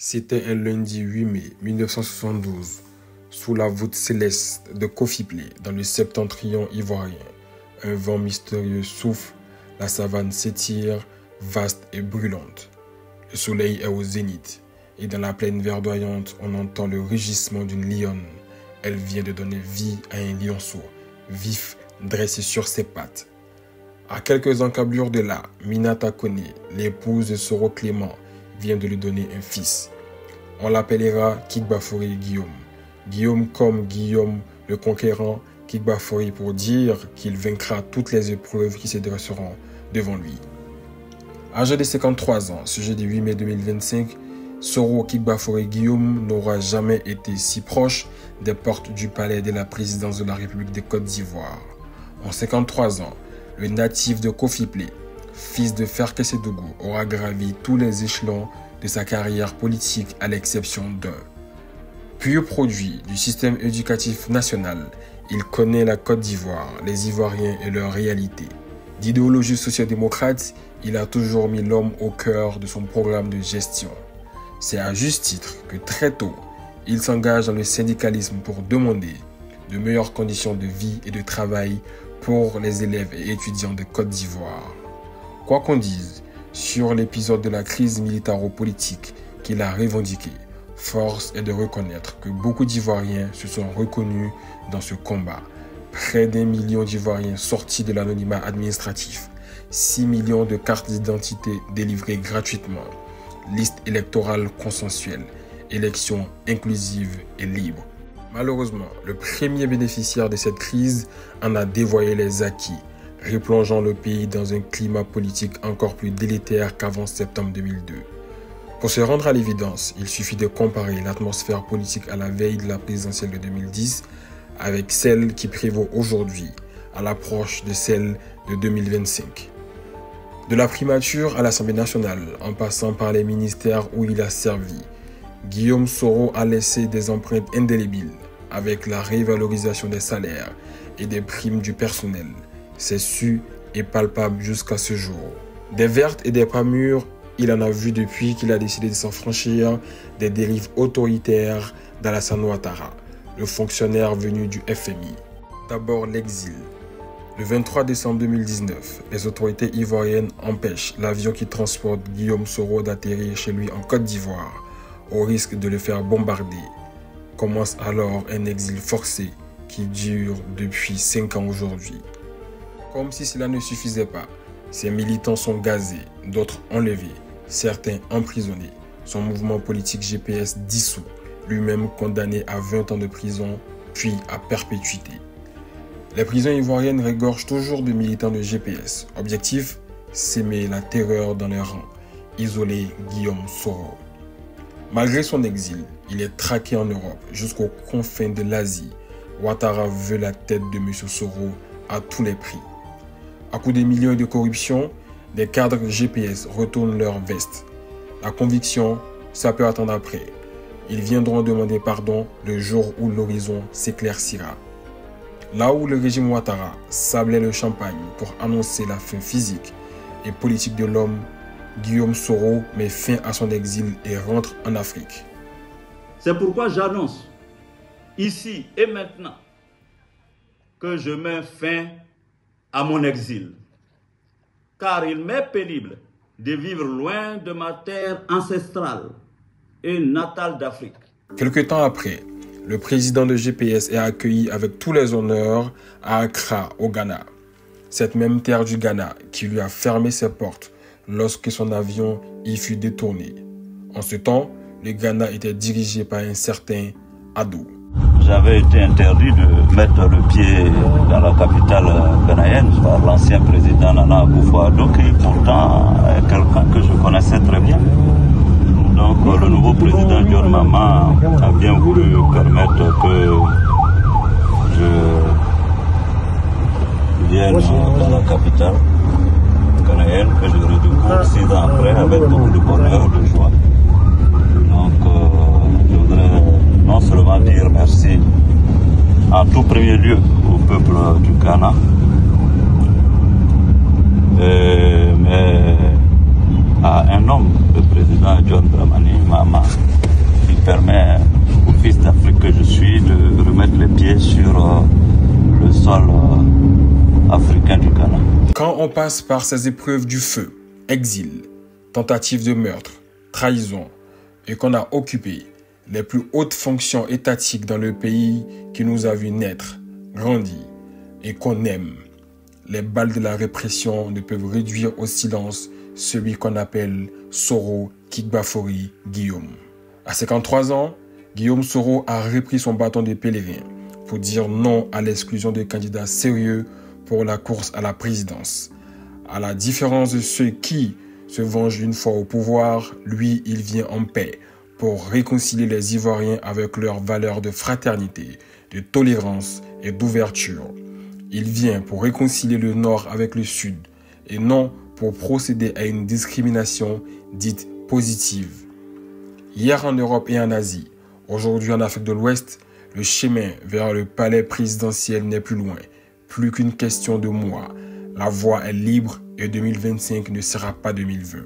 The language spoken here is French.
C'était un lundi 8 mai 1972, sous la voûte céleste de Kofi-Plé, dans le septentrion ivoirien. Un vent mystérieux souffle, la savane s'étire, vaste et brûlante. Le soleil est au zénith, et dans la plaine verdoyante, on entend le rugissement d'une lionne. Elle vient de donner vie à un lionceau, vif, dressé sur ses pattes. À quelques encablures de là, Minata Kone, l'épouse de Soro Clément, vient de lui donner un fils. On l'appellera Kigbafori Guillaume. Guillaume comme Guillaume le conquérant, Kigbafori pour dire qu'il vaincra toutes les épreuves qui se dresseront devant lui. Âgé de 53 ans, ce jeudi 8 mai 2025, Soro Kigbafori Guillaume n'aura jamais été si proche des portes du palais de la présidence de la République de Côte d'Ivoire. En 53 ans, le natif de Kofi-Plé, fils de Ferke Sédougou, aura gravi tous les échelons de sa carrière politique à l'exception d'un. Pur produit du système éducatif national, il connaît la Côte d'Ivoire, les Ivoiriens et leur réalité. D'idéologie sociodémocrate, il a toujours mis l'homme au cœur de son programme de gestion. C'est à juste titre que très tôt, il s'engage dans le syndicalisme pour demander de meilleures conditions de vie et de travail pour les élèves et étudiants de Côte d'Ivoire. Quoi qu'on dise sur l'épisode de la crise militaro-politique qu'il a revendiqué, force est de reconnaître que beaucoup d'Ivoiriens se sont reconnus dans ce combat. Près d'1 million d'Ivoiriens sortis de l'anonymat administratif, 6 millions de cartes d'identité délivrées gratuitement, liste électorale consensuelle, élections inclusives et libres. Malheureusement, le premier bénéficiaire de cette crise en a dévoyé les acquis, replongeant le pays dans un climat politique encore plus délétère qu'avant septembre 2002. Pour se rendre à l'évidence, il suffit de comparer l'atmosphère politique à la veille de la présidentielle de 2010 avec celle qui prévaut aujourd'hui, à l'approche de celle de 2025. De la primature à l'Assemblée nationale, en passant par les ministères où il a servi, Guillaume Soro a laissé des empreintes indélébiles avec la révalorisation des salaires et des primes du personnel. C'est su et palpable jusqu'à ce jour. Des vertes et des pas mûres, il en a vu depuis qu'il a décidé de s'affranchir des dérives autoritaires d'Alassane Ouattara, le fonctionnaire venu du FMI. D'abord l'exil. Le 23 décembre 2019, les autorités ivoiriennes empêchent l'avion qui transporte Guillaume Soro d'atterrir chez lui en Côte d'Ivoire, au risque de le faire bombarder. Commence alors un exil forcé qui dure depuis 5 ans aujourd'hui. Comme si cela ne suffisait pas, ses militants sont gazés, d'autres enlevés, certains emprisonnés. Son mouvement politique GPS dissous, lui-même condamné à 20 ans de prison, puis à perpétuité. Les prisons ivoiriennes regorgent toujours de militants de GPS. Objectif, s'aimer la terreur dans les rangs, isoler Guillaume Soro. Malgré son exil, il est traqué en Europe jusqu'aux confins de l'Asie. Ouattara veut la tête de M. Soro à tous les prix. À coup de millions de corruption, des cadres GPS retournent leur veste. La conviction, ça peut attendre après. Ils viendront demander pardon le jour où l'horizon s'éclaircira. Là où le régime Ouattara sablait le champagne pour annoncer la fin physique et politique de l'homme, Guillaume Soro met fin à son exil et rentre en Afrique. C'est pourquoi j'annonce, ici et maintenant, que je mets fin à mon exil. Car il m'est pénible de vivre loin de ma terre ancestrale et natale d'Afrique. Quelque temps après, le président de GPS est accueilli avec tous les honneurs à Accra, au Ghana. Cette même terre du Ghana qui lui a fermé ses portes lorsque son avion y fut détourné. En ce temps, le Ghana était dirigé par un certain Addo. J'avais été interdit de mettre le pied dans la capitale ghanéenne par l'ancien président Nana Akufo-Addo, qui pourtant est quelqu'un que je connaissais très bien. Donc le nouveau président John Mahama a bien voulu permettre que je vienne dans la capitale ghanéenne, que je redécouvre 6 ans après avec beaucoup de bonheur et de joie. Donc je voudrais non seulement dire merci en tout premier lieu au peuple du Ghana, mais à un homme, le président John Dramani Mahama, on passe par ces épreuves du feu, exil, tentative de meurtre, trahison, et qu'on a occupé les plus hautes fonctions étatiques dans le pays qui nous a vu naître, grandir et qu'on aime, les balles de la répression ne peuvent réduire au silence celui qu'on appelle Soro Kigbafori Guillaume. À 53 ans, Guillaume Soro a repris son bâton de pèlerin pour dire non à l'exclusion de candidats sérieux pour la course à la présidence. À la différence de ceux qui se vengent une fois au pouvoir, lui, il vient en paix pour réconcilier les Ivoiriens avec leurs valeurs de fraternité, de tolérance et d'ouverture. Il vient pour réconcilier le Nord avec le Sud et non pour procéder à une discrimination dite positive. Hier en Europe et en Asie, aujourd'hui en Afrique de l'Ouest, le chemin vers le palais présidentiel n'est plus loin, plus qu'une question de mois. La voie est libre et 2025 ne sera pas 2020.